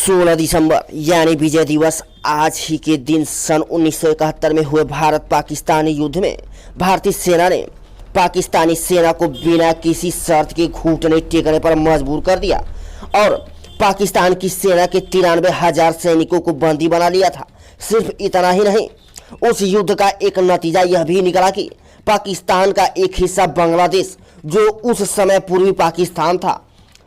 16 दिसंबर यानी विजय दिवस आज ही के दिन सन 1971 में हुए भारत पाकिस्तानी युद्ध में भारतीय सेना ने पाकिस्तानी सेना को बिना किसी शर्त के घुटने टेकने पर मजबूर कर दिया और पाकिस्तान की सेना के 93,000 सैनिकों को बंदी बना लिया था। सिर्फ इतना ही नहीं, उस युद्ध का एक नतीजा यह भी निकला कि पाकिस्तान का एक हिस्सा बांग्लादेश, जो उस समय पूर्वी पाकिस्तान था,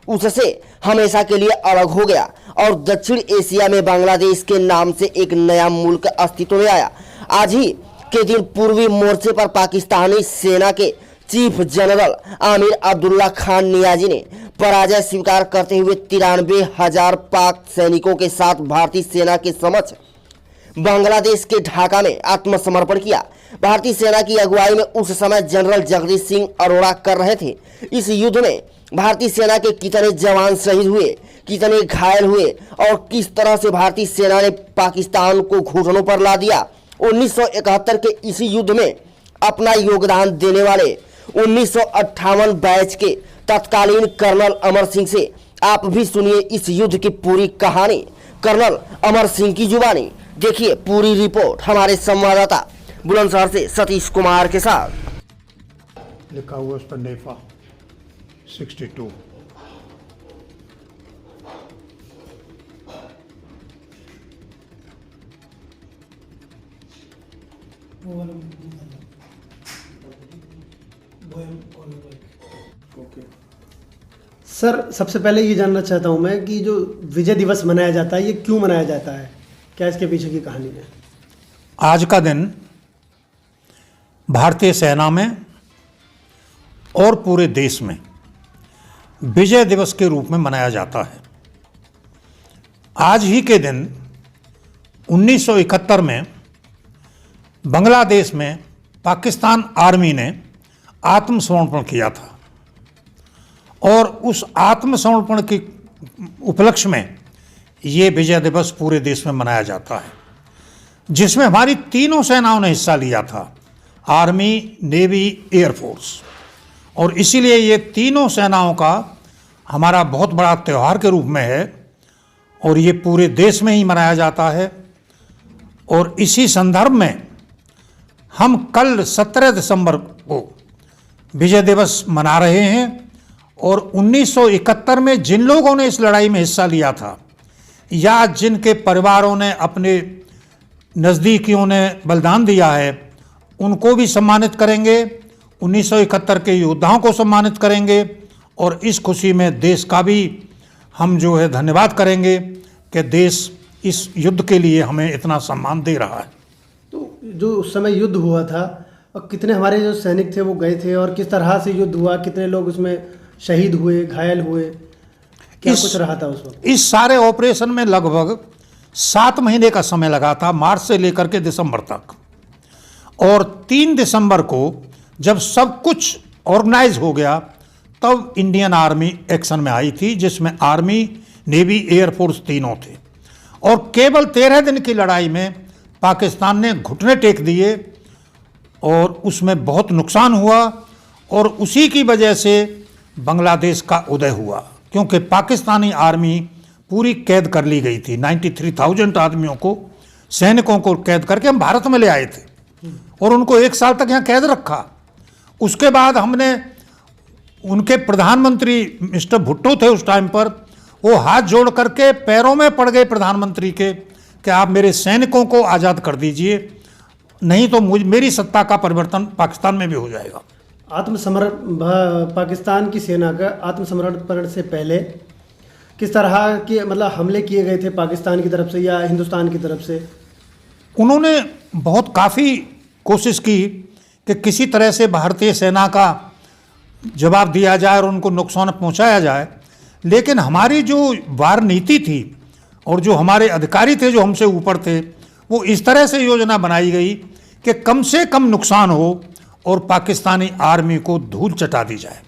उससे हमेशा के लिए अलग हो गया और दक्षिण एशिया में बांग्लादेश के नाम से एक नया मुल्क अस्तित्व में आया। आज ही के दिन पूर्वी मोर्चे पर पाकिस्तानी सेना के चीफ जनरल आमिर अब्दुल्ला खान नियाजी ने पराजय स्वीकार करते हुए 93,000 पाक सैनिकों के साथ भारतीय सेना के समक्ष बांग्लादेश के ढाका में आत्मसमर्पण किया। भारतीय सेना की अगुवाई में उस समय जनरल जगदीश सिंह अरोड़ा कर रहे थे। इस युद्ध में भारतीय सेना के कितने जवान शहीद हुए, कितने घायल हुए और किस तरह से भारतीय सेना ने पाकिस्तान को घुटनों पर ला दिया। 1971 के इसी युद्ध में अपना योगदान देने वाले 1958 बैच के तत्कालीन कर्नल अमर सिंह से आप भी सुनिए इस युद्ध की पूरी कहानी कर्नल अमर सिंह की जुबानी। देखिए पूरी रिपोर्ट हमारे संवाददाता बुलंदशहर से सतीश कुमार के साथ। लिखा हुआ उस पर नेफा 62। सर, सबसे पहले ये जानना चाहता हूँ मैं कि जो विजय दिवस मनाया जाता है ये क्यों मनाया जाता है, क्या इसके पीछे की कहानी है? आज का दिन भारतीय सेना में और पूरे देश में विजय दिवस के रूप में मनाया जाता है। आज ही के दिन 1971 में बांग्लादेश में पाकिस्तान आर्मी ने आत्मसमर्पण किया था और उस आत्मसमर्पण के उपलक्ष्य में ये विजय दिवस पूरे देश में मनाया जाता है, जिसमें हमारी तीनों सेनाओं ने हिस्सा लिया था, आर्मी, नेवी, एयरफोर्स। और इसीलिए ये तीनों सेनाओं का हमारा बहुत बड़ा त्यौहार के रूप में है और ये पूरे देश में ही मनाया जाता है। और इसी संदर्भ में हम कल 17 दिसंबर को विजय दिवस मना रहे हैं और 1971 में जिन लोगों ने इस लड़ाई में हिस्सा लिया था या जिनके परिवारों ने, अपने नज़दीकियों ने बलिदान दिया है, उनको भी सम्मानित करेंगे। 1971 के योद्धाओं को सम्मानित करेंगे और इस खुशी में देश का भी हम जो है धन्यवाद करेंगे कि देश इस युद्ध के लिए हमें इतना सम्मान दे रहा है। तो जो उस समय युद्ध हुआ था और कितने हमारे जो सैनिक थे वो गए थे और किस तरह से युद्ध हुआ, कितने लोग उसमें शहीद हुए, घायल हुए, क्या कुछ रहा था उस वक्त? इस सारे ऑपरेशन में लगभग 7 महीने का समय लगा था, मार्च से लेकर के दिसंबर तक। और 3 दिसंबर को जब सब कुछ ऑर्गेनाइज हो गया तब इंडियन आर्मी एक्शन में आई थी, जिसमें आर्मी, नेवी, एयरफोर्स तीनों थे। और केवल 13 दिन की लड़ाई में पाकिस्तान ने घुटने टेक दिए और उसमें बहुत नुकसान हुआ और उसी की वजह से बांग्लादेश का उदय हुआ, क्योंकि पाकिस्तानी आर्मी पूरी कैद कर ली गई थी। 93,000 आदमियों को, सैनिकों को कैद करके हम भारत में ले आए थे और उनको 1 साल तक यहाँ कैद रखा। उसके बाद हमने उनके प्रधानमंत्री मिस्टर भुट्टो थे उस टाइम पर, वो हाथ जोड़ करके पैरों में पड़ गए प्रधानमंत्री के कि आप मेरे सैनिकों को आज़ाद कर दीजिए, नहीं तो मेरी सत्ता का परिवर्तन पाकिस्तान में भी हो जाएगा। पाकिस्तान की सेना का आत्मसमर्पण से पहले किस तरह के मतलब हमले किए गए थे पाकिस्तान की तरफ से या हिंदुस्तान की तरफ से? उन्होंने बहुत काफ़ी कोशिश की कि किसी तरह से भारतीय सेना का जवाब दिया जाए और उनको नुकसान पहुंचाया जाए, लेकिन हमारी जो वार नीति थी और जो हमारे अधिकारी थे जो हमसे ऊपर थे, वो इस तरह से योजना बनाई गई कि कम से कम नुकसान हो और पाकिस्तानी आर्मी को धूल चटा दी जाए।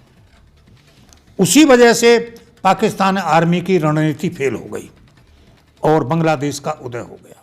उसी वजह से पाकिस्तान आर्मी की रणनीति फेल हो गई और बांग्लादेश का उदय हो गया।